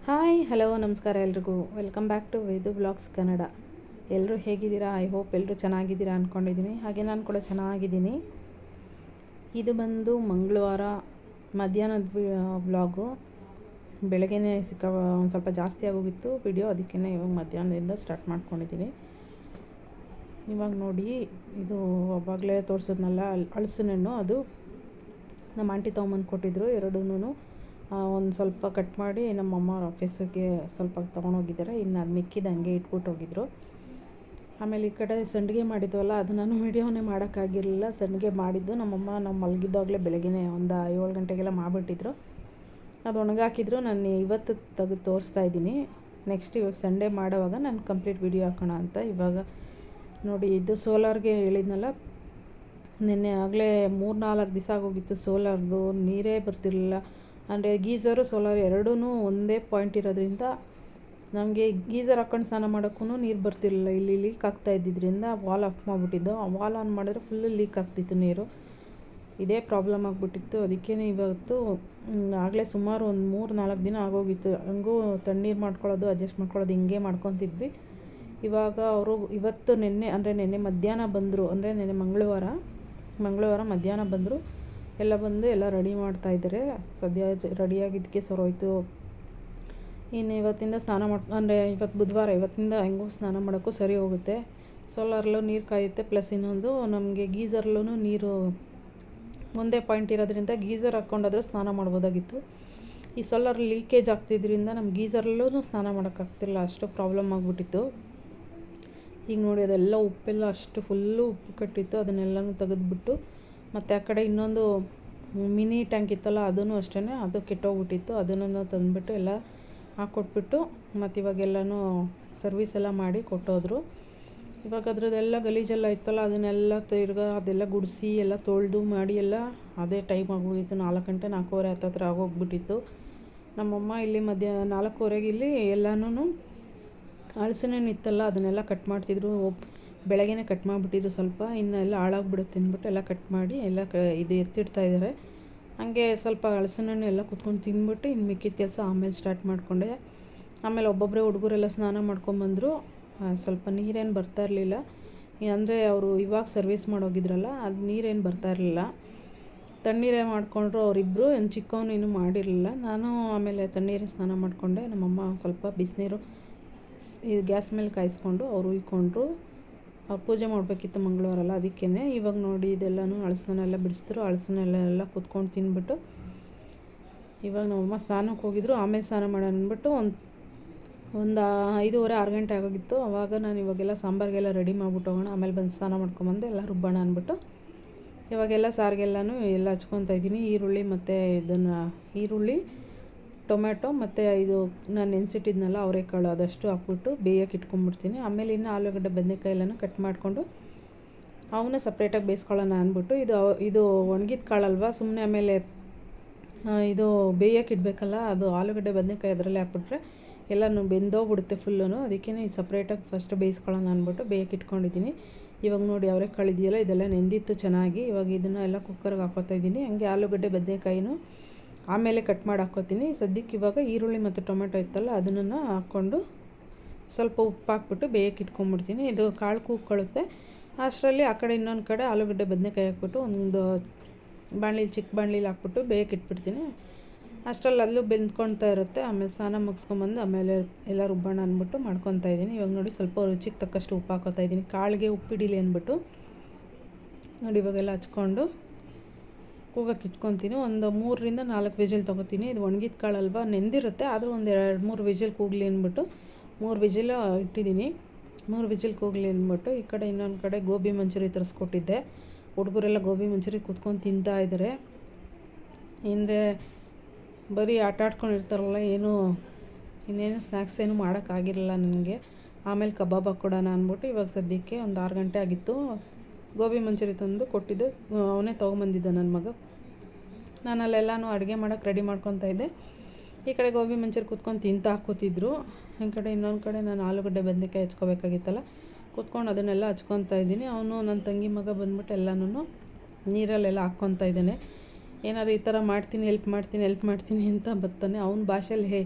Hi hello ನಮಸ್ಕಾರ ಎಲ್ರಿಗೂ welcome back to Vedu blogs Kannada. ಎಲ್ಲರೂ ಹೇಗಿದ್ದೀರಾ? ಐ ಹೋಪ್ ಎಲ್ಲರೂ ಚೆನ್ನಾಗಿದ್ದೀರಾ ಅಂದ್ಕೊಂಡಿದ್ದೀನಿ. ಹಾಗೆ ನಾನು ಕೂಡ ಚೆನ್ನಾಗಿದ್ದೀನಿ. ಇದು ಬಂದು ಮಂಗಳವಾರ ಮಧ್ಯಾಹ್ನದ ವ್ಲಾಗು. ಬೆಳಗ್ಗೆನೇ ಒಂದು ಸ್ವಲ್ಪ ಜಾಸ್ತಿ ಆಗೋಗಿತ್ತು ವಿಡಿಯೋ, ಅದಕ್ಕೇ ಇವಾಗ ಮಧ್ಯಾಹ್ನದಿಂದ ಸ್ಟಾರ್ಟ್ ಮಾಡ್ಕೊಂಡಿದ್ದೀನಿ. ಇವಾಗ ನೋಡಿ, ಇದು ಅವಾಗಲೇ ತೋರಿಸಿದ್ನಲ್ಲ ಹಲಸಿನ ಹಣ್ಣು, ಅದು ನಮ್ಮ ಆಂಟಿ ತೊಗೊಂಬಂದು ಕೊಟ್ಟಿದ್ರು. ಎರಡೂ ಒಂದು ಸ್ವಲ್ಪ ಕಟ್ ಮಾಡಿ ನಮ್ಮಮ್ಮ ಅವ್ರ ಆಫೀಸಿಗೆ ಸ್ವಲ್ಪ ತೊಗೊಂಡೋಗಿದ್ದಾರೆ. ಇನ್ನು ಅದು ಮಿಕ್ಕಿದ ಹಂಗೆ ಇಟ್ಬಿಟ್ಟು ಹೋಗಿದ್ರು. ಆಮೇಲೆ ಈ ಕಡೆ ಸಂಡಿಗೆ ಮಾಡಿದ್ವಲ್ಲ, ಅದು ನಾನು ವೀಡಿಯೋನೇ ಮಾಡೋಕ್ಕಾಗಿರಲಿಲ್ಲ. ಸಂಡಿಗೆ ಮಾಡಿದ್ದು ನಮ್ಮಮ್ಮ ನಾವು ಮಲಗಿದ್ದಾಗಲೇ ಬೆಳಗ್ಗೆನೇ ಒಂದು 7 ಗಂಟೆಗೆಲ್ಲ ಮಾಡಿಬಿಟ್ಟಿದ್ರು. ಅದು ಒಣಗಾಕಿದ್ರು. ನಾನು ಇವತ್ತು ತೆಗೆದು ತೋರಿಸ್ತಾ ಇದ್ದೀನಿ. ನೆಕ್ಸ್ಟ್ ಇವಾಗ ಸಂಡೇ ಮಾಡೋವಾಗ ನಾನು ಕಂಪ್ಲೀಟ್ ವೀಡಿಯೋ ಹಾಕೋಣ ಅಂತ. ಇವಾಗ ನೋಡಿ, ಇದು ಸೋಲಾರ್ಗೆ ಹೇಳಿದ್ನಲ್ಲ, ನಿನ್ನೆ ಆಗಲೇ 3-4 ದಿವಸ ಆಗೋಗಿತ್ತು ಸೋಲಾರ್ದು. ನೀರೇ ಬರ್ತಿರಲಿಲ್ಲ. ಅಂದರೆ ಗೀಝರು ಸೋಲಾರ್ ಎರಡೂ ಒಂದೇ ಪಾಯಿಂಟ್ ಇರೋದ್ರಿಂದ ನಮಗೆ ಗೀಝರ್ ಹಾಕ್ಕೊಂಡು ಸ್ನಾನ ಮಾಡೋಕ್ಕೂ ನೀರು ಬರ್ತಿರಲಿಲ್ಲ. ಇಲ್ಲಿ ಲೀಕ್ ಆಗ್ತಾ ಇದ್ದಿದ್ದರಿಂದ ವಾಲ್ ಆಫ್ ಮಾಡಿಬಿಟ್ಟಿದ್ದು. ಆ ವಾಲ್ ಆನ್ ಮಾಡಿದ್ರೆ ಫುಲ್ಲು ಲೀಕ್ ಆಗ್ತಿತ್ತು ನೀರು. ಇದೇ ಪ್ರಾಬ್ಲಮ್ ಆಗಿಬಿಟ್ಟಿತ್ತು. ಅದಕ್ಕೇ ಇವತ್ತು ಆಗಲೇ ಸುಮಾರು ಒಂದು 3-4 ದಿನ ಆಗೋಗಿತ್ತು. ಹಂಗೂ ತಣ್ಣೀರು ಮಾಡ್ಕೊಳ್ಳೋದು, ಅಡ್ಜಸ್ಟ್ ಮಾಡ್ಕೊಳ್ಳೋದು ಹಿಂಗೆ ಮಾಡ್ಕೊತಿದ್ವಿ. ಇವಾಗ ಅವರು ಇವತ್ತು ನಿನ್ನೆ ಮಧ್ಯಾಹ್ನ ಬಂದರು. ಅಂದರೆ ನಿನ್ನೆ ಮಂಗಳವಾರ ಮಧ್ಯಾಹ್ನ ಬಂದರು. ಎಲ್ಲ ಬಂದು ಎಲ್ಲ ರೆಡಿ ಮಾಡ್ತಾಯಿದ್ದಾರೆ. ಸದ್ಯ ರೆಡಿಯಾಗಿದ್ದಕ್ಕೆ ಸರೋಯ್ತು. ಇನ್ನು ಇವತ್ತಿಂದ ಅಂದರೆ ಇವತ್ತು ಬುಧವಾರ, ಇವತ್ತಿಂದ ಹೆಂಗೂ ಸ್ನಾನ ಮಾಡೋಕ್ಕೂ ಸರಿ ಹೋಗುತ್ತೆ. ಸೋಲಾರ್ಲೂ ನೀರು ಕಾಯುತ್ತೆ. ಪ್ಲಸ್ ಇನ್ನೊಂದು, ನಮಗೆ ಗೀಝರ್ಲೂ ನೀರು ಒಂದೇ ಪಾಯಿಂಟ್ ಇರೋದ್ರಿಂದ ಗೀಝರ್ ಹಾಕ್ಕೊಂಡಾದರೂ ಸ್ನಾನ ಮಾಡ್ಬೋದಾಗಿತ್ತು. ಈ ಸೋಲಾರ್ ಲೀಕೇಜ್ ಆಗ್ತಿದ್ರಿಂದ ನಮ್ಮ ಗೀಝರ್ಲೂ ಸ್ನಾನ ಮಾಡೋಕ್ಕಾಗ್ತಿಲ್ಲ. ಅಷ್ಟು ಪ್ರಾಬ್ಲಮ್ ಆಗಿಬಿಟ್ಟಿತ್ತು. ಈಗ ನೋಡಿ, ಅದೆಲ್ಲ ಉಪ್ಪೆಲ್ಲ ಅಷ್ಟು ಫುಲ್ಲು ಉಪ್ಪು ಕಟ್ಟಿತ್ತು. ಅದನ್ನೆಲ್ಲನೂ ತೆಗೆದುಬಿಟ್ಟು, ಮತ್ತು ಆ ಕಡೆ ಇನ್ನೊಂದು ಮಿನಿ ಟ್ಯಾಂಕ್ ಇತ್ತಲ್ಲ, ಅದೂ ಅಷ್ಟೇ, ಅದು ಕೆಟ್ಟೋಗ್ಬಿಟ್ಟಿತ್ತು. ಅದನ್ನು ತಂದುಬಿಟ್ಟು ಎಲ್ಲ ಹಾಕ್ಕೊಟ್ಬಿಟ್ಟು, ಮತ್ತು ಇವಾಗೆಲ್ಲನೂ ಸರ್ವಿಸ್ ಎಲ್ಲ ಮಾಡಿ ಕೊಟ್ಟೋದ್ರು. ಇವಾಗ ಅದ್ರದ್ದೆಲ್ಲ ಗಲೀಜೆಲ್ಲ ಇತ್ತಲ್ಲ, ಅದನ್ನೆಲ್ಲ ಅದೆಲ್ಲ ಗುಡಿಸಿ ಎಲ್ಲ ತೊಳೆದು ಮಾಡಿ ಎಲ್ಲ ಅದೇ ಟೈಮ್ ಆಗೋಗಿತ್ತು. 4 ಗಂಟೆ 4:15 ಹತ್ತತ್ರ ಆಗೋಗ್ಬಿಟ್ಟಿತ್ತು. ನಮ್ಮಮ್ಮ ಇಲ್ಲಿ 4:15 ಇಲ್ಲಿ ಎಲ್ಲನೂ ಹಲಸಿನ ಹಣ್ಣು ಇತ್ತಲ್ಲ, ಅದನ್ನೆಲ್ಲ ಕಟ್ ಮಾಡ್ತಿದ್ರು. ಬೆಳಗ್ಗೆನೇ ಕಟ್ ಮಾಡಿಬಿಟ್ಟಿದ್ರು ಸ್ವಲ್ಪ. ಇನ್ನೆಲ್ಲ ಹಾಳಾಗ್ಬಿಡುತ್ತೆ ಅಂದ್ಬಿಟ್ಟು ಎಲ್ಲ ಕಟ್ ಮಾಡಿ ಎಲ್ಲ ಇದು ಎತ್ತಿಡ್ತಾಯಿದ್ದಾರೆ. ಹಾಗೆ ಸ್ವಲ್ಪ ಹಲಸಿನ ಹಣ್ಣು ಎಲ್ಲ ಕುತ್ಕೊಂಡು ತಿಂದ್ಬಿಟ್ಟು ಇನ್ನು ಮಿಕ್ಕಿದ ಕೆಲಸ ಆಮೇಲೆ ಸ್ಟಾರ್ಟ್ ಮಾಡಿಕೊಂಡೆ. ಆಮೇಲೆ ಒಬ್ಬೊಬ್ಬರೇ ಹುಡುಗರೆಲ್ಲ ಸ್ನಾನ ಮಾಡ್ಕೊಂಬಂದರು. ಸ್ವಲ್ಪ ನೀರೇನು ಬರ್ತಾ ಇರಲಿಲ್ಲ. ಅಂದರೆ ಅವರು ಇವಾಗ ಸರ್ವಿಸ್ ಮಾಡೋಗಿದ್ರಲ್ಲ, ಅದು ನೀರೇನು ಬರ್ತಾ ಇರಲಿಲ್ಲ. ತಣ್ಣೀರೇ ಮಾಡಿಕೊಂಡ್ರು ಅವರಿಬ್ಬರು. ಚಿಕ್ಕವನು ಇನ್ನೂ ಮಾಡಿರಲಿಲ್ಲ. ನಾನು ಆಮೇಲೆ ತಣ್ಣೀರೇ ಸ್ನಾನ ಮಾಡಿಕೊಂಡೆ. ನಮ್ಮಮ್ಮ ಸ್ವಲ್ಪ ಬಿಸಿನೀರು ಇದು ಗ್ಯಾಸ್ ಮೇಲೆ ಕಾಯಿಸ್ಕೊಂಡು ಅವರು ಉಯ್ಕೊಂಡ್ರು. ಅವ್ರು ಪೂಜೆ ಮಾಡಬೇಕಿತ್ತು ಮಂಗಳವಾರಲ್ಲ, ಅದಕ್ಕೇ. ಇವಾಗ ನೋಡಿ, ಇದೆಲ್ಲನೂ ಹಲಸಿನೆಲ್ಲ ಬಿಡಿಸಿದ್ರು. ಹಲಸಿನೆಲ್ಲ ಕುತ್ಕೊಂಡು ತಿಂದ್ಬಿಟ್ಟು ಇವಾಗ ನಮ್ಮಮ್ಮ ಸ್ನಾನಕ್ಕೆ ಹೋಗಿದ್ರು. ಆಮೇಲೆ ಸ್ನಾನ ಮಾಡೋಣ ಅಂದ್ಬಿಟ್ಟು ಒಂದು 5:30-6 ಗಂಟೆ ಆಗೋಗಿತ್ತು. ಆವಾಗ ನಾನು ಇವಾಗೆಲ್ಲ ಸಾಂಬಾರಿಗೆಲ್ಲ ರೆಡಿ ಮಾಡ್ಬಿಟ್ಟು ಹೋಗೋಣ, ಆಮೇಲೆ ಬಂದು ಸ್ನಾನ ಮಾಡ್ಕೊಂಬಂದು ಎಲ್ಲ ರುಬ್ಬೋಣ ಅಂದ್ಬಿಟ್ಟು ಇವಾಗೆಲ್ಲ ಸಾರಿಗೆಲ್ಲನೂ ಎಲ್ಲ ಹಚ್ಕೊತಾ ಇದ್ದೀನಿ. ಈರುಳ್ಳಿ, ಟೊಮೆಟೊ ಮತ್ತು ಇದು ನಾನು ನೆನೆಸಿಟ್ಟಿದ್ನಲ್ಲ ಅವರೆಕಾಳು, ಅದಷ್ಟು ಹಾಕ್ಬಿಟ್ಟು ಬೇಯಕ್ಕೆ ಇಟ್ಕೊಂಡ್ಬಿಡ್ತೀನಿ. ಆಮೇಲೆ ಇನ್ನು ಆಲೂಗಡ್ಡೆ ಬದನೆಕಾಯಿ ಎಲ್ಲನೂ ಕಟ್ ಮಾಡಿಕೊಂಡು ಅವನ್ನ ಸಪ್ರೇಟಾಗಿ ಬೇಯಿಸ್ಕೊಳ್ಳೋಣ ಅಂದ್ಬಿಟ್ಟು, ಇದು ಒಣಗಿದ ಕಾಳಲ್ವ, ಸುಮ್ಮನೆ ಆಮೇಲೆ ಇದು ಬೇಯಕ್ಕೆ ಇಡಬೇಕಲ್ಲ, ಅದು ಆಲೂಗಡ್ಡೆ ಬದನೆಕಾಯಿ ಅದರಲ್ಲೇ ಹಾಕ್ಬಿಟ್ರೆ ಎಲ್ಲನೂ ಬೆಂದೋಗ್ಬಿಡುತ್ತೆ ಫುಲ್ಲೂ. ಅದಕ್ಕೇ ಸಪ್ರೇಟಾಗಿ ಫಸ್ಟ್ ಬೇಯಿಸ್ಕೊಳ್ಳೋಣ ಅಂದ್ಬಿಟ್ಟು ಬೇಯಕ್ಕೆ ಇಟ್ಕೊಂಡಿದ್ದೀನಿ. ಇವಾಗ ನೋಡಿ, ಅವರೆಕಾಳು ಇದೆಯಲ್ಲ, ಇದೆಲ್ಲ ನೆಂದಿತ್ತು ಚೆನ್ನಾಗಿ. ಇವಾಗ ಇದನ್ನು ಎಲ್ಲ ಕುಕ್ಕರ್ಗೆ ಹಾಕೋತಾ ಇದ್ದೀನಿ. ಹಂಗೆ ಆಲೂಗಡ್ಡೆ ಬದನೆಕಾಯಿನೂ ಆಮೇಲೆ ಕಟ್ ಮಾಡಿ ಹಾಕ್ಕೋತೀನಿ. ಸದ್ಯಕ್ಕೆ ಇವಾಗ ಈರುಳ್ಳಿ ಮತ್ತು ಟೊಮೆಟೊ ಇತ್ತಲ್ಲ, ಅದನ್ನು ಹಾಕ್ಕೊಂಡು ಸ್ವಲ್ಪ ಉಪ್ಪು ಹಾಕ್ಬಿಟ್ಟು ಬೇಯಕ್ಕೆ ಇಟ್ಕೊಂಡ್ಬಿಡ್ತೀನಿ. ಇದು ಕಾಳು ಕೂಗ್ಕೊಳ್ಳುತ್ತೆ. ಅಷ್ಟರಲ್ಲಿ ಆ ಕಡೆ ಇನ್ನೊಂದು ಕಡೆ ಆಲೂಗಡ್ಡೆ ಬದನೆಕಾಯಿ ಹಾಕ್ಬಿಟ್ಟು ಒಂದು ಚಿಕ್ಕ ಬಾಣಲಿಲಿ ಹಾಕ್ಬಿಟ್ಟು ಬೇಯಕ್ಕೆ ಇಟ್ಬಿಡ್ತೀನಿ. ಅಷ್ಟರಲ್ಲಿ ಅಲ್ಲೂ ಬೆಂದ್ಕೊಳ್ತಾ ಇರುತ್ತೆ. ಆಮೇಲೆ ಸ್ನಾನ ಮುಗಿಸ್ಕೊಂಬಂದು ಆಮೇಲೆ ಎಲ್ಲ ರುಬ್ಬೋಣ ಅಂದ್ಬಿಟ್ಟು ಮಾಡ್ಕೊತಾ ಇದ್ದೀನಿ. ಇವಾಗ ನೋಡಿ, ಸ್ವಲ್ಪ ರುಚಿಗೆ ತಕ್ಕಷ್ಟು ಉಪ್ಪು ಹಾಕೋತಾ ಇದ್ದೀನಿ, ಕಾಳಿಗೆ ಉಪ್ಪಿಡಿಲಿ ಅಂದ್ಬಿಟ್ಟು. ನೋಡಿ, ಇವಾಗೆಲ್ಲ ಹಚ್ಕೊಂಡು ಕೂಗಕ್ಕೆ ಇಟ್ಕೊತೀನಿ. ಒಂದು 3-4 ವಿಜಿಲ್ ತೊಗೋತೀನಿ. ಇದು ಒಣಗಿದ ಕಾಳಲ್ವ, ನೆಂದಿರುತ್ತೆ, ಆದರೂ ಒಂದು 2-3 ವಿಜಿಲ್ ಕೂಗಲಿ ಅಂದ್ಬಿಟ್ಟು 3 ವಿಜಿಲ್ ಇಟ್ಟಿದ್ದೀನಿ. 3 ವಿಜಿಲ್ ಕೂಗಲಿ ಅಂದ್ಬಿಟ್ಟು ಈ ಕಡೆ ಇನ್ನೊಂದು ಕಡೆ ಗೋಬಿ ಮಂಚೂರಿ ತರಿಸ್ಕೊಟ್ಟಿದ್ದೆ. ಹುಡುಗರೆಲ್ಲ ಗೋಬಿ ಮಂಚೂರಿ ಕೂತ್ಕೊಂಡು ತಿಂತಾ ಇದ್ದಾರೆ. ಅಂದರೆ ಬರೀ ಆಟ ಆಡ್ಕೊಂಡಿರ್ತಾರಲ್ಲ, ಇನ್ನೇನು ಸ್ನ್ಯಾಕ್ಸ್ ಏನು ಮಾಡೋಕ್ಕಾಗಿರಲಿಲ್ಲ ನನಗೆ. ಆಮೇಲೆ ಕಬಾಬ್ ಹಾಕ್ಕೊಡೋಣ ಅಂದ್ಬಿಟ್ಟು ಇವಾಗ ಸದ್ಯಕ್ಕೆ ಒಂದು 6 ಗಂಟೆ ಆಗಿತ್ತು. ಗೋಬಿ ಮಂಚೂರಿ ತಂದು ಕೊಟ್ಟಿದ್ದು, ಅವನೇ ತೊಗೊಂಬಂದಿದ್ದ ನನ್ನ ಮಗ. ನಾನು ಅಲ್ಲೆಲ್ಲನೂ ಅಡುಗೆ ಮಾಡೋಕ್ಕೆ ರೆಡಿ ಮಾಡ್ಕೊತಾ ಇದ್ದೆ. ಈ ಕಡೆ ಗೋಬಿ ಮಂಚೂರಿ ಕೂತ್ಕೊಂಡು ತಿಂತಾ ಹಾಕ್ಕೋತಿದ್ರು. ಈ ಕಡೆ ಇನ್ನೊಂದು ಕಡೆ ನಾನು ಆಲೂಗಡ್ಡೆ ಬದನೆಕಾಯಿ ಹಚ್ಕೋಬೇಕಾಗಿತ್ತಲ್ಲ, ಕೂತ್ಕೊಂಡು ಅದನ್ನೆಲ್ಲ ಹಚ್ಕೊತಾ ಇದ್ದೀನಿ. ಅವನು ನನ್ನ ತಂಗಿ ಮಗ ಬಂದ್ಬಿಟ್ಟು ಎಲ್ಲನೂ ನೀರಲ್ಲೆಲ್ಲ ಹಾಕ್ಕೊತಾ ಇದ್ದಾನೆ. ಏನಾದ್ರು ಈ ಥರ ಮಾಡ್ತೀನಿ ಹೆಲ್ಪ್ ಮಾಡ್ತೀನಿ ಅಂತ ಬರ್ತಾನೆ. ಅವನ ಭಾಷೆಯಲ್ಲಿ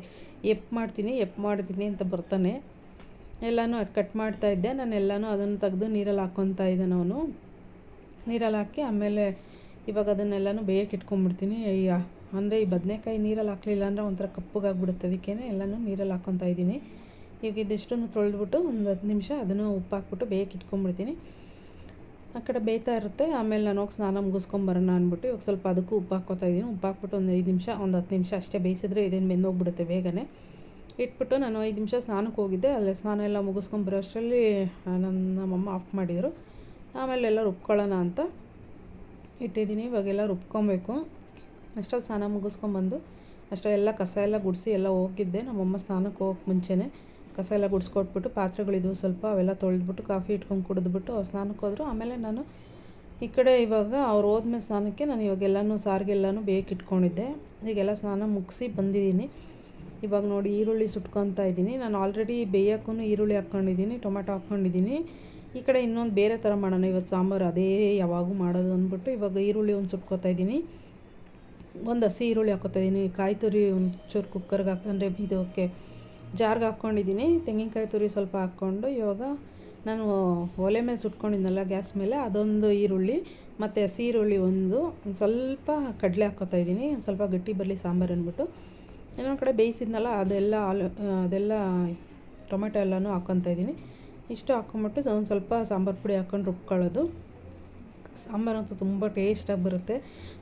ಎಪ್ ಮಾಡ್ತೀನಿ ಅಂತ ಬರ್ತಾನೆ. ಎಲ್ಲನೂ ಕಟ್ ಮಾಡ್ತಾಯಿದ್ದೆ ನಾನು. ಎಲ್ಲನೂ ಅದನ್ನು ತೆಗೆದು ನೀರಲ್ಲಿ ಹಾಕ್ಕೊತಾ ಇದ್ದಾನೆ ಅವನು. ನೀರಲ್ಲಿ ಹಾಕಿ ಆಮೇಲೆ ಇವಾಗ ಅದನ್ನೆಲ್ಲನೂ ಬೇಯಕ್ಕೆ ಇಟ್ಕೊಂಡ್ಬಿಡ್ತೀನಿ. ಅಂದರೆ ಈ ಬದನೆಕಾಯಿ ನೀರಲ್ಲಿ ಹಾಕಲಿಲ್ಲ ಅಂದರೆ ಒಂಥರ ಕಪ್ಪಗಾಗ್ಬಿಡುತ್ತೆ. ಅದಕ್ಕೇ ಎಲ್ಲನೂ ನೀರಲ್ಲಿ ಹಾಕ್ಕೊತಾ ಇದ್ದೀನಿ. ಈಗ ಇದಿಷ್ಟನ್ನು ತೊಳೆದ್ಬಿಟ್ಟು ಒಂದು 10 ನಿಮಿಷ ಅದನ್ನು ಉಪ್ಪು ಹಾಕ್ಬಿಟ್ಟು ಬೇಯಕ್ಕೆ ಇಟ್ಕೊಂಡ್ಬಿಡ್ತೀನಿ. ಆ ಕಡೆ ಬೇಯ್ತಾ ಇರುತ್ತೆ. ಆಮೇಲೆ ನಾನು ಹೋಗಿ ಸ್ನಾನ ಮುಗಿಸ್ಕೊಂಬರೋಣ ಅಂದ್ಬಿಟ್ಟು ಇವಾಗ ಸ್ವಲ್ಪ ಅದಕ್ಕೂ ಉಪ್ಪು ಹಾಕ್ಕೊತಾ ಇದ್ದೀನಿ. ಉಪ್ಪು ಹಾಕ್ಬಿಟ್ಟು ಒಂದು 5 ನಿಮಿಷ, ಒಂದು 10 ನಿಮಿಷ ಅಷ್ಟೇ ಬೇಯಿಸಿದ್ರೆ ಇದೇನು ಬೆಂದೋಗ್ಬಿಡುತ್ತೆ ಬೇಗನೆ. ಇಟ್ಬಿಟ್ಟು ನಾನು 5 ನಿಮಿಷ ಸ್ನಾನಕ್ಕೆ ಹೋಗಿದ್ದೆ. ಅಲ್ಲೇ ಸ್ನಾನ ಎಲ್ಲ ಮುಗಿಸ್ಕೊಂಬರೋ ಅಷ್ಟರಲ್ಲಿ ನಮ್ಮಮ್ಮ ಆಫ್ ಮಾಡಿದರು. ಆಮೇಲೆ ಎಲ್ಲ ರುಬ್ಕೊಳ್ಳೋಣ ಅಂತ ಇಟ್ಟಿದ್ದೀನಿ. ಇವಾಗೆಲ್ಲ ರುಬ್ಕೊಬೇಕು. ಅಷ್ಟರಲ್ಲಿ ಸ್ನಾನ ಮುಗಿಸ್ಕೊಂಬಂದು ಅಷ್ಟರಲ್ಲೆಲ್ಲ ಕಸ ಎಲ್ಲ ಗುಡಿಸಿ ಎಲ್ಲ ಹೋಗಿದ್ದೆ. ನಮ್ಮಮ್ಮ ಸ್ನಾನಕ್ಕೆ ಹೋಗೋಕ್ಕೆ ಮುಂಚೆನೇ ಕಸ ಎಲ್ಲ ಗುಡಿಸ್ಕೊಟ್ಬಿಟ್ಟು ಪಾತ್ರೆಗಳಿದ್ವು ಸ್ವಲ್ಪ, ಅವೆಲ್ಲ ತೊಳೆದ್ಬಿಟ್ಟು ಕಾಫಿ ಇಟ್ಕೊಂಡು ಕುಡಿದ್ಬಿಟ್ಟು ಅವ್ರು ಸ್ನಾನಕ್ಕೆ ಹೋದರು. ಆಮೇಲೆ ನಾನು ಈ ಕಡೆ ಇವಾಗ ಅವ್ರು ಹೋದ್ಮೇಲೆ ಸ್ನಾನಕ್ಕೆ ನಾನು ಇವಾಗೆಲ್ಲನೂ ಸಾರಿಗೆಲ್ಲನೂ ಬೇಯಕ್ಕೆ ಇಟ್ಕೊಂಡಿದ್ದೆ. ಈಗೆಲ್ಲ ಸ್ನಾನ ಮುಗಿಸಿ ಬಂದಿದ್ದೀನಿ. ಇವಾಗ ನೋಡಿ ಈರುಳ್ಳಿ ಸುಟ್ಕೊತಾ ಇದ್ದೀನಿ. ನಾನು ಆಲ್ರೆಡಿ ಬೇಯೋಕ್ಕೂ ಈರುಳ್ಳಿ ಹಾಕ್ಕೊಂಡಿದ್ದೀನಿ, ಟೊಮೆಟೊ ಹಾಕ್ಕೊಂಡಿದ್ದೀನಿ. ಈ ಕಡೆ ಇನ್ನೊಂದು ಬೇರೆ ಥರ ಮಾಡೋಣ ಇವತ್ತು ಸಾಂಬಾರು, ಅದೇ ಯಾವಾಗೂ ಮಾಡೋದು ಅಂದ್ಬಿಟ್ಟು ಇವಾಗ ಈರುಳ್ಳಿ ಒಂದು ಸುಟ್ಕೊತಾ ಇದ್ದೀನಿ. ಒಂದು ಹಸಿ ಈರುಳ್ಳಿ ಹಾಕ್ಕೊತಾ ಇದ್ದೀನಿ. ಕಾಯಿ ತುರಿ ಒಂಚೂರು ಕುಕ್ಕರ್ಗೆ ಹಾಕೊಂಡ್ರೆ ಇದಕ್ಕೆ ಜಾರ್ಗೆ ಹಾಕ್ಕೊಂಡಿದ್ದೀನಿ. ತೆಂಗಿನಕಾಯಿ ತುರಿ ಸ್ವಲ್ಪ ಹಾಕ್ಕೊಂಡು ಇವಾಗ ನಾನು ಒಲೆ ಮೇಲೆ ಸುಟ್ಕೊಂಡಿದ್ನಲ್ಲ ಗ್ಯಾಸ್ ಮೇಲೆ, ಅದೊಂದು ಈರುಳ್ಳಿ ಮತ್ತು ಹಸಿ ಈರುಳ್ಳಿ ಒಂದು ಸ್ವಲ್ಪ ಕಡಲೆ ಹಾಕ್ಕೊತಾ ಇದ್ದೀನಿ. ಒಂದು ಸ್ವಲ್ಪ ಗಟ್ಟಿ ಬರಲಿ ಸಾಂಬಾರು ಅಂದ್ಬಿಟ್ಟು. ಇನ್ನೊಂದು ಕಡೆ ಬೇಯಿಸಿದ್ನಲ್ಲ ಅದೆಲ್ಲ ಟೊಮೆಟೊ ಎಲ್ಲನೂ ಹಾಕ್ಕೊತಾ ಇದ್ದೀನಿ. ಇಷ್ಟು ಹಾಕ್ಕೊಂಬಿಟ್ಟು ಒಂದು ಸ್ವಲ್ಪ ಸಾಂಬಾರು ಪುಡಿ ಹಾಕ್ಕೊಂಡು ರುಬ್ಕೊಳ್ಳೋದು. ಸಾಂಬಾರಂತೂ ತುಂಬ ಟೇಸ್ಟಾಗಿ ಬರುತ್ತೆ.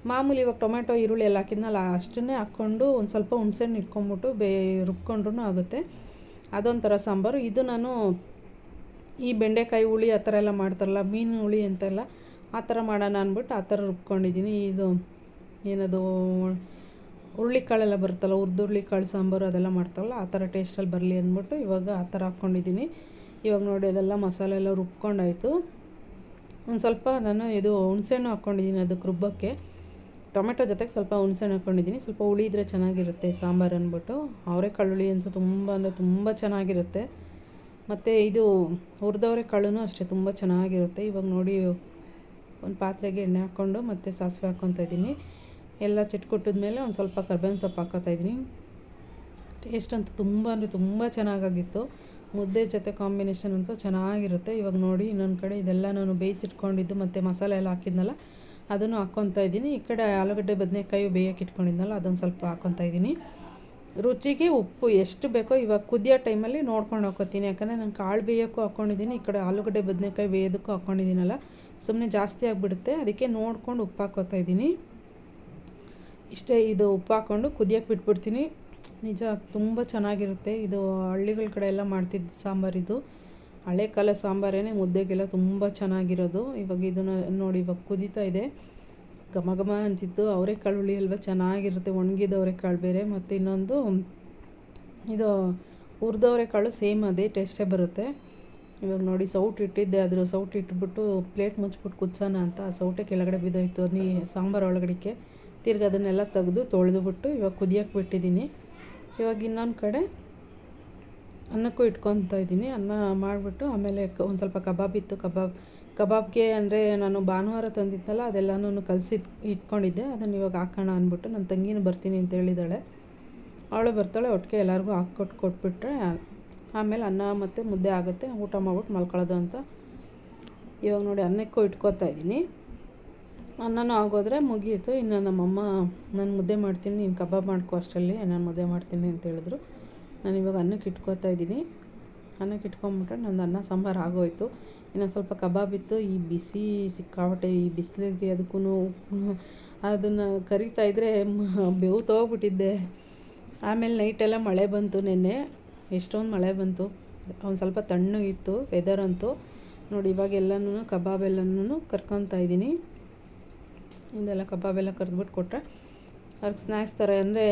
ಮಾಮೂಲಿ ಇವಾಗ ಟೊಮೆಟೊ ಈರುಳ್ಳಿ ಎಲ್ಲ ಹಾಕಿದ್ನಲ್ಲ ಅಷ್ಟನ್ನೇ ಹಾಕ್ಕೊಂಡು ಒಂದು ಸ್ವಲ್ಪ ಹುಣಸೆಹಣ್ಣು ಇಟ್ಕೊಂಬಿಟ್ಟು ರುಬ್ಕೊಂಡ್ರೂ ಆಗುತ್ತೆ. ಅದೊಂಥರ ಸಾಂಬಾರು. ಇದು ನಾನು ಈ ಬೆಂಡೆಕಾಯಿ ಹುಳಿ ಆ ಥರ ಎಲ್ಲ ಮಾಡ್ತಾರಲ್ಲ, ಮೀನು ಹುಳಿ ಅಂತೆಲ್ಲ ಆ ಥರ ಮಾಡೋಣ ಅಂದ್ಬಿಟ್ಟು ಆ ಥರ ರುಬ್ಕೊಂಡಿದ್ದೀನಿ. ಇದು ಏನದು ಹುರುಳಿಕಾಳೆಲ್ಲ ಬರುತ್ತಲ್ಲ, ಹುರುಳಿಕಾಳು ಸಾಂಬಾರು ಅದೆಲ್ಲ ಮಾಡ್ತಾರಲ್ಲ ಆ ಥರ ಟೇಸ್ಟಲ್ಲಿ ಬರಲಿ ಅಂದ್ಬಿಟ್ಟು ಇವಾಗ ಆ ಥರ ಹಾಕ್ಕೊಂಡಿದ್ದೀನಿ. ಇವಾಗ ನೋಡಿ ಅದೆಲ್ಲ ಮಸಾಲೆ ಎಲ್ಲ ರುಬ್ಕೊಂಡಾಯಿತು. ಒಂದು ಸ್ವಲ್ಪ ನಾನು ಇದು ಹುಣಸೆಹಣ್ಣು ಹಾಕ್ಕೊಂಡಿದ್ದೀನಿ ಅದಕ್ಕೆ ರುಬ್ಬಕ್ಕೆ. ಟೊಮೆಟೊ ಜೊತೆಗೆ ಸ್ವಲ್ಪ ಹುಣಸೆಹಣ್ಣು ಹಾಕ್ಕೊಂಡಿದ್ದೀನಿ. ಸ್ವಲ್ಪ ಹುಳಿ ಇದ್ದರೆ ಚೆನ್ನಾಗಿರುತ್ತೆ ಸಾಂಬಾರು ಅಂದ್ಬಿಟ್ಟು. ಅವರೆಕಾಳು ಹುಳಿ ಅಂತೂ ತುಂಬ ಚೆನ್ನಾಗಿರುತ್ತೆ. ಮತ್ತು ಇದು ಹುರಿದವರೆಕಾಳು ಅಷ್ಟೇ ತುಂಬ ಚೆನ್ನಾಗಿರುತ್ತೆ. ಇವಾಗ ನೋಡಿ ಒಂದು ಪಾತ್ರೆಗೆ ಎಣ್ಣೆ ಹಾಕ್ಕೊಂಡು ಮತ್ತು ಸಾಸಿವೆ ಹಾಕ್ಕೊತಾ ಇದ್ದೀನಿ. ಎಲ್ಲ ಚಿಟ್ಕೊಟ್ಟಿದ್ಮೇಲೆ ಒಂದು ಸ್ವಲ್ಪ ಕರ್ಬೇವಿನ ಸೊಪ್ಪು ಹಾಕ್ಕೊತಾ ಇದ್ದೀನಿ. ಟೇಸ್ಟ್ ಅಂತೂ ತುಂಬ ಚೆನ್ನಾಗಾಗಿತ್ತು. ಮುದ್ದೆ ಜೊತೆ ಕಾಂಬಿನೇಷನ್ ಅಂತೂ ಚೆನ್ನಾಗಿರುತ್ತೆ. ಇವಾಗ ನೋಡಿ ಇನ್ನೊಂದು ಕಡೆ ಇದೆಲ್ಲ ನಾನು ಬೇಯಿಸಿಟ್ಕೊಂಡಿದ್ದು ಮತ್ತು ಮಸಾಲೆ ಎಲ್ಲ ಹಾಕಿದ್ನಲ್ಲ ಅದನ್ನು ಹಾಕ್ಕೊತಾ ಇದ್ದೀನಿ. ಈ ಕಡೆ ಆಲೂಗಡ್ಡೆ ಬದನೆಕಾಯಿ ಬೇಯಕ್ಕೆ ಇಟ್ಕೊಂಡಿದ್ನಲ್ಲ ಅದನ್ನು ಸ್ವಲ್ಪ ಹಾಕ್ಕೊತಾ ಇದ್ದೀನಿ. ರುಚಿಗೆ ಉಪ್ಪು ಎಷ್ಟು ಬೇಕೋ ಇವಾಗ ಕುದಿಯೋ ಟೈಮಲ್ಲಿ ನೋಡ್ಕೊಂಡು ಹಾಕ್ಕೊತೀನಿ. ಯಾಕಂದರೆ ನಾನು ಕಾಳು ಬೇಯೋಕ್ಕೂ ಹಾಕ್ಕೊಂಡಿದ್ದೀನಿ, ಈ ಕಡೆ ಆಲೂಗಡ್ಡೆ ಬದನೆಕಾಯಿ ಬೇಯೋದಕ್ಕೂ ಹಾಕ್ಕೊಂಡಿದ್ದೀನಲ್ಲ, ಸುಮ್ಮನೆ ಜಾಸ್ತಿ ಆಗಿಬಿಡುತ್ತೆ. ಅದಕ್ಕೆ ನೋಡ್ಕೊಂಡು ಉಪ್ಪು ಹಾಕ್ಕೊತಾ ಇದ್ದೀನಿ. ಇಷ್ಟೇ, ಇದು ಉಪ್ಪು ಹಾಕ್ಕೊಂಡು ಕುದಿಯೋಕ್ಕೆ ಬಿಟ್ಬಿಡ್ತೀನಿ. ನಿಜ ತುಂಬ ಚೆನ್ನಾಗಿರುತ್ತೆ. ಇದು ಹಳ್ಳಿಗಳ ಕಡೆ ಎಲ್ಲ ಮಾಡ್ತಿದ್ದ ಸಾಂಬಾರಿದು, ಹಳೆ ಕಾಲ ಸಾಂಬಾರೇನೆ ಮುದ್ದೆಗೆಲ್ಲ ತುಂಬ ಚೆನ್ನಾಗಿರೋದು. ಇವಾಗ ಇದನ್ನು ನೋಡಿ ಇವಾಗ ಕುದೀತಾ ಇದೆ, ಘಮ ಘಮ ಅಂತಿತ್ತು. ಅವರೆಕಾಳು ಹುಳಿ ಅಲ್ವ ಚೆನ್ನಾಗಿರುತ್ತೆ, ಒಣಗಿದ ಅವರೆಕಾಳು ಬೇರೆ. ಮತ್ತು ಇನ್ನೊಂದು ಇದು ಹುರಿದವರೆಕಾಳು ಸೇಮ್ ಅದೇ ಟೇಸ್ಟೇ ಬರುತ್ತೆ. ಇವಾಗ ನೋಡಿ ಸೌಟು ಇಟ್ಟಿದ್ದೆ, ಅದ್ರ ಸೌಟು ಇಟ್ಬಿಟ್ಟು ಪ್ಲೇಟ್ ಮುಚ್ಚಿಬಿಟ್ಟು ಕುದಿಸೋಣ ಅಂತ ಆ ಸೌಟೆ ಕೆಳಗಡೆ ಬಿದ್ದೋಯ್ತು ಸಾಂಬಾರು ಒಳಗಡೆಗೆ. ತಿರ್ಗಿ ಅದನ್ನೆಲ್ಲ ತೆಗೆದು ತೊಳೆದುಬಿಟ್ಟು ಇವಾಗ ಕುದಿಯೋಕ್ಕೆ ಬಿಟ್ಟಿದ್ದೀನಿ. ಇವಾಗ ಇನ್ನೊಂದು ಕಡೆ ಅನ್ನಕ್ಕೂ ಇಟ್ಕೊತಾ ಇದ್ದೀನಿ. ಅನ್ನ ಮಾಡಿಬಿಟ್ಟು ಆಮೇಲೆ ಒಂದು ಸ್ವಲ್ಪ ಕಬಾಬ್ ಇತ್ತು. ಕಬಾಬ್ಗೆ ಅಂದರೆ ನಾನು ಭಾನುವಾರ ತಂದಿದ್ದಲ್ಲ ಅದೆಲ್ಲನೂ ಕಲಸಿ ಇಟ್ಕೊಂಡಿದ್ದೆ. ಅದನ್ನು ಇವಾಗ ಹಾಕೋಣ ಅಂದ್ಬಿಟ್ಟು ನನ್ನ ತಂಗಿನೂ ಬರ್ತೀನಿ ಅಂತ ಹೇಳಿದ್ದಾಳೆ. ಅವಳು ಬರ್ತಾಳೆ, ಒಟ್ಟಿಗೆ ಎಲ್ಲರಿಗೂ ಕೊಟ್ಬಿಟ್ರೆ ಆಮೇಲೆ ಅನ್ನ ಮತ್ತು ಮುದ್ದೆ ಆಗುತ್ತೆ, ಊಟ ಮಾಡ್ಬಿಟ್ಟು ಮಲ್ಕೊಳ್ಳೋದು ಅಂತ. ಇವಾಗ ನೋಡಿ ಅನ್ನಕ್ಕೂ ಇಟ್ಕೊತಾ ಇದ್ದೀನಿ. ಅನ್ನನೂ ಆಗೋದ್ರೆ ಮುಗಿಯಿತು. ಇನ್ನು ನಮ್ಮಮ್ಮ ನಾನು ಮುದ್ದೆ ಮಾಡ್ತೀನಿ, ನೀನು ಕಬಾಬ್ ಮಾಡ್ಕೊ ಅಷ್ಟರಲ್ಲಿ, ನಾನು ಮುದ್ದೆ ಮಾಡ್ತೀನಿ ಅಂತ ಹೇಳಿದ್ರು. ನಾನು ಇವಾಗ ಅನ್ನಕ್ಕೆ ಇಟ್ಕೊತಾ ಇದ್ದೀನಿ. ಅನ್ನಕ್ಕೆ ಇಟ್ಕೊಂಬಿಟ್ರೆ ನಂದು ಅನ್ನ ಸಾಂಬಾರು ಆಗೋಯ್ತು. ಇನ್ನು ಸ್ವಲ್ಪ ಕಬಾಬ್ ಇತ್ತು. ಈ ಬಿಸಿ ಸಿಕ್ಕಾಪಟ್ಟೆ, ಈ ಬಿಸಿಲಿಗೆ ಅದಕ್ಕೂ ಅದನ್ನು ಕರಿತಾಯಿದ್ರೆ ಬೆವ್ತೋಗ್ಬಿಟ್ಟಿದ್ದೆ. ಆಮೇಲೆ ನೈಟೆಲ್ಲ ಮಳೆ ಬಂತು, ನೆನ್ನೆ ಎಷ್ಟೊಂದು ಮಳೆ ಬಂತು. ಒಂದು ಸ್ವಲ್ಪ ತಣ್ಣಗಿತ್ತು ವೆದರ್ ಅಂತೂ. ನೋಡಿ ಇವಾಗ ಎಲ್ಲನೂ ಕಬಾಬ್ ಎಲ್ಲನೂ ಕರ್ಕೊತಾ ಇದ್ದೀನಿ. ಇದೆಲ್ಲ ಕಬಾಬೆಲ್ಲ ಕರೆದ್ಬಿಟ್ಟು ಕೊಟ್ಟರೆ ಅವ್ರಿಗೆ ಸ್ನ್ಯಾಕ್ಸ್ ಥರ. ಅಂದರೆ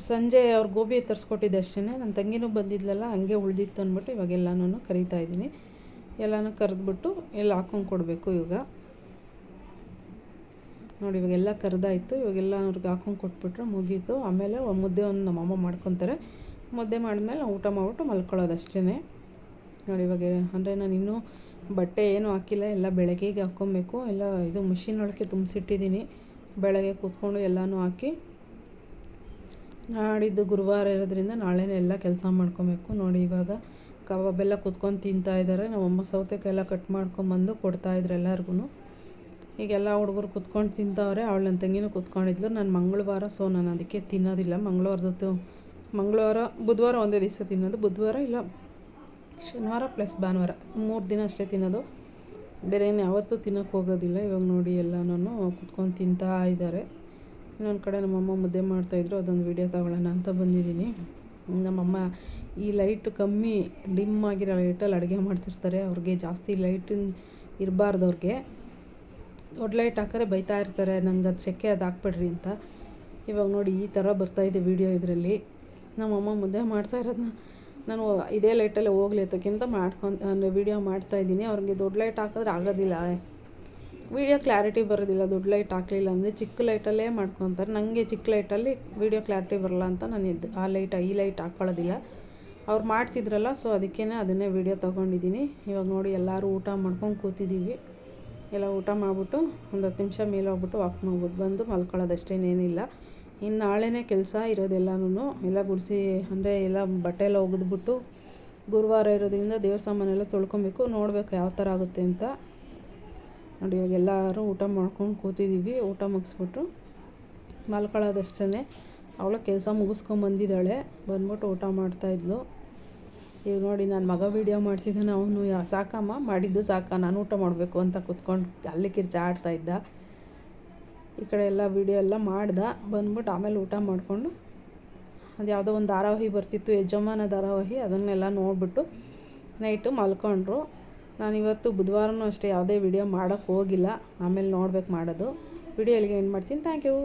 ಸಂಜೆ ಅವ್ರು ಗೋಬಿ ತರಿಸ್ಕೊಟ್ಟಿದ್ದೆ ಅಷ್ಟೇ. ನನ್ನ ತಂಗಿನೂ ಬಂದಿದ್ಲಲ್ಲ, ಹಂಗೆ ಉಳಿದಿತ್ತು ಅಂದ್ಬಿಟ್ಟು ಇವಾಗ ಎಲ್ಲನೂ ಕರಿತಾ ಇದ್ದೀನಿ. ಎಲ್ಲನೂ ಕರೆದ್ಬಿಟ್ಟು ಎಲ್ಲ ಹಾಕ್ಕೊಂಡು ಕೊಡಬೇಕು. ಇವಾಗ ನೋಡಿ ಇವಾಗೆಲ್ಲ ಕರೆದಾಯಿತು. ಇವಾಗೆಲ್ಲ ಅವ್ರಿಗೆ ಹಾಕ್ಕೊಂಡು ಕೊಟ್ಬಿಟ್ರೆ ಮುಗೀತು. ಆಮೇಲೆ ಮುದ್ದೆ ಒಂದು ನಮ್ಮಮ್ಮ ಮಾಡ್ಕೊತಾರೆ. ಮುದ್ದೆ ಮಾಡಿದ್ಮೇಲೆ ಊಟ ಮಾಡಿಬಿಟ್ಟು ಮಲ್ಕೊಳ್ಳೋದು ಅಷ್ಟೇ. ನೋಡಿ ಇವಾಗ ಅಂದರೆ ನಾನು ಇನ್ನೂ ಬಟ್ಟೆ ಏನೂ ಹಾಕಿಲ್ಲ, ಎಲ್ಲ ಬೆಳಗ್ಗೆಗೆ ಹಾಕ್ಕೊಬೇಕು. ಎಲ್ಲ ಇದು ಮಿಷಿನ್ ಒಳಗೆ ತುಂಬಿಸಿಟ್ಟಿದ್ದೀನಿ. ಬೆಳಗ್ಗೆ ಕೂತ್ಕೊಂಡು ಎಲ್ಲನೂ ಹಾಕಿ ನಾಡಿದ್ದು ಗುರುವಾರ ಇರೋದ್ರಿಂದ ನಾಳೆನೇ ಎಲ್ಲ ಕೆಲಸ ಮಾಡ್ಕೊಬೇಕು. ನೋಡಿ ಇವಾಗ ಕಬಾಬೆಲ್ಲ ಕೂತ್ಕೊಂಡು ತಿಂತಾಯಿದ್ದಾರೆ. ನಮ್ಮಮ್ಮ ಸೌತೆಕಾಯಿ ಎಲ್ಲ ಕಟ್ ಮಾಡ್ಕೊಂಬಂದು ಕೊಡ್ತಾಯಿದ್ರು ಎಲ್ಲರಿಗೂ. ಈಗೆಲ್ಲ ಹುಡುಗರು ಕೂತ್ಕೊಂಡು ತಿಂತಾವ್ರೆ. ಅವಳು ನನ್ನ ತಂಗಿನೂ ಕೂತ್ಕೊಂಡಿದ್ಲು. ನಾನು ಮಂಗಳವಾರ, ಸೊ ನಾನು ಅದಕ್ಕೆ ತಿನ್ನೋದಿಲ್ಲ. ಮಂಗಳವಾರ ಬುಧವಾರ ಒಂದೇ ದಿವಸ ತಿನ್ನೋದು. ಬುಧವಾರ ಇಲ್ಲ ಶನಿವಾರ ಪ್ಲಸ್ ಭಾನುವಾರ 3 ದಿನ ಅಷ್ಟೇ ತಿನ್ನೋದು. ಬೇರೆ ಏನು ಯಾವತ್ತೂ ತಿನ್ನೋಕ್ಕೆ ಹೋಗೋದಿಲ್ಲ. ಇವಾಗ ನೋಡಿ ಎಲ್ಲನೂ ಕೂತ್ಕೊಂಡು ತಿಂತಾ ಇದ್ದಾರೆ. ಇನ್ನೊಂದು ಕಡೆ ನಮ್ಮಮ್ಮ ಮುದ್ದೆ ಮಾಡ್ತಾಯಿದ್ರು, ಅದೊಂದು ವೀಡಿಯೋ ತಗೊಳ್ಳೋಣ ಅಂತ ಬಂದಿದ್ದೀನಿ. ನಮ್ಮಮ್ಮ ಈ ಲೈಟ್ ಕಮ್ಮಿ ಡಿಮ್ ಆಗಿರೋ ಲೈಟಲ್ಲಿ ಅಡುಗೆ ಮಾಡ್ತಿರ್ತಾರೆ. ಅವ್ರಿಗೆ ಜಾಸ್ತಿ ಲೈಟ್ ಇರಬಾರ್ದು. ಅವ್ರಿಗೆ ದೊಡ್ಡ ಲೈಟ್ ಹಾಕಿದ್ರೆ ಬೈತಾ ಇರ್ತಾರೆ, ನಂಗೆ ಅದು ಸೆಕೆ ಅದು ಹಾಕ್ಬೇಡ್ರಿ ಅಂತ. ಇವಾಗ ನೋಡಿ ಈ ಥರ ಬರ್ತಾಯಿದೆ ವೀಡಿಯೋ. ಇದರಲ್ಲಿ ನಮ್ಮಮ್ಮ ಮುದ್ದೆ ಮಾಡ್ತಾ ಇರೋದನ್ನ ನಾನು ಇದೇ ಲೈಟಲ್ಲೇ ಹೋಗ್ಲಿ ಅಂತಕ್ಕಿಂತ ನಾನು ವೀಡಿಯೋ ಮಾಡ್ತಾಯಿದ್ದೀನಿ. ಅವ್ರಿಗೆ ದೊಡ್ಡ ಲೈಟ್ ಹಾಕಿದ್ರೆ ಆಗೋದಿಲ್ಲ, ವೀಡಿಯೋ ಕ್ಲಾರಿಟಿ ಬರೋದಿಲ್ಲ. ದೊಡ್ಡ ಲೈಟ್ ಹಾಕಲಿಲ್ಲ ಅಂದರೆ ಚಿಕ್ಕ ಲೈಟಲ್ಲೇ ಮಾಡ್ಕೊತಾರೆ. ನನಗೆ ಚಿಕ್ಕ ಲೈಟಲ್ಲಿ ವೀಡಿಯೋ ಕ್ಲಾರಿಟಿ ಬರೋಲ್ಲ ಅಂತ ನಾನು ಈ ಲೈಟ್ ಹಾಕ್ಕೊಳ್ಳೋದಿಲ್ಲ. ಅವ್ರು ಮಾಡ್ತಿದ್ರಲ್ಲ, ಸೊ ಅದಕ್ಕೇ ಅದನ್ನೇ ವೀಡಿಯೋ ತೊಗೊಂಡಿದ್ದೀನಿ. ಇವಾಗ ನೋಡಿ ಎಲ್ಲರೂ ಊಟ ಮಾಡ್ಕೊಂಡು ಕೂತಿದ್ದೀವಿ. ಎಲ್ಲ ಊಟ ಮಾಡಿಬಿಟ್ಟು ಒಂದು 10 ನಿಮಿಷ ಮೇಲೆ ಹೋಗ್ಬಿಟ್ಟು ವಾಕ್ ಮಾಡ್ಬಿಟ್ಟು ಬಂದು ಮಲ್ಕೊಳ್ಳೋದಷ್ಟೇನೇನಿಲ್ಲ. ಇನ್ನು ನಾಳೆನೇ ಕೆಲಸ ಇರೋದೆಲ್ಲನೂ ಎಲ್ಲ ಗುಡಿಸಿ ಅಂದರೆ ಎಲ್ಲ ಬಟ್ಟೆ ಎಲ್ಲ ಒಗೆದ್ಬಿಟ್ಟು ಗುರುವಾರ ಇರೋದ್ರಿಂದ ದೇವ್ರ ಸಾಮಾನೆಲ್ಲ ತೊಳ್ಕೊಬೇಕು. ನೋಡಬೇಕು ಯಾವ ಥರ ಆಗುತ್ತೆ ಅಂತ. ನೋಡಿ ಇವಾಗ ಎಲ್ಲರೂ ಊಟ ಮಾಡ್ಕೊಂಡು ಕೂತಿದ್ದೀವಿ. ಊಟ ಮುಗಿಸ್ಬಿಟ್ಟು ಮಲ್ಕೊಳ್ಳೋದಷ್ಟೇ. ಅವಳು ಕೆಲಸ ಮುಗಿಸ್ಕೊಂಬಂದಿದ್ದಾಳೆ, ಬಂದ್ಬಿಟ್ಟು ಊಟ ಮಾಡ್ತಾಯಿದ್ಲು. ಈಗ ನೋಡಿ ನನ್ನ ಮಗ ವೀಡಿಯೋ ಮಾಡ್ತಿದ್ದಾನೆ. ಅವನು ಸಾಕಮ್ಮ ಮಾಡಿದ್ದು ಸಾಕ, ನಾನು ಊಟ ಮಾಡಬೇಕು ಅಂತ ಕೂತ್ಕೊಂಡು ಅಲ್ಲಿ ಕಿರ್ಚಾಡ್ತಾಯಿದ್ದ. ಈ ಕಡೆ ಎಲ್ಲ ವೀಡಿಯೋ ಎಲ್ಲ ಮಾಡ್ದೆ. ಬಂದ್ಬಿಟ್ಟು ಆಮೇಲೆ ಊಟ ಮಾಡಿಕೊಂಡು ಅದು ಯಾವುದೋ ಒಂದು ಧಾರಾವಾಹಿ ಬರ್ತಿತ್ತು, ಯಜಮಾನ ಧಾರಾವಾಹಿ, ಅದನ್ನೆಲ್ಲ ನೋಡಿಬಿಟ್ಟು ನೈಟು ಮಲ್ಕೊಂಡ್ರು. ನಾನಿವತ್ತು ಬುಧವಾರನೂ ಅಷ್ಟೇ ಯಾವುದೇ ವೀಡಿಯೋ ಮಾಡೋಕ್ಕೆ ಹೋಗಿಲ್ಲ. ಆಮೇಲೆ ನೋಡ್ಬೇಕು ಮಾಡೋದು. ವೀಡಿಯೋ ಎಲ್ಲಿಗೆ ಎಂಡ್ ಮಾಡ್ತೀನಿ. Thank you.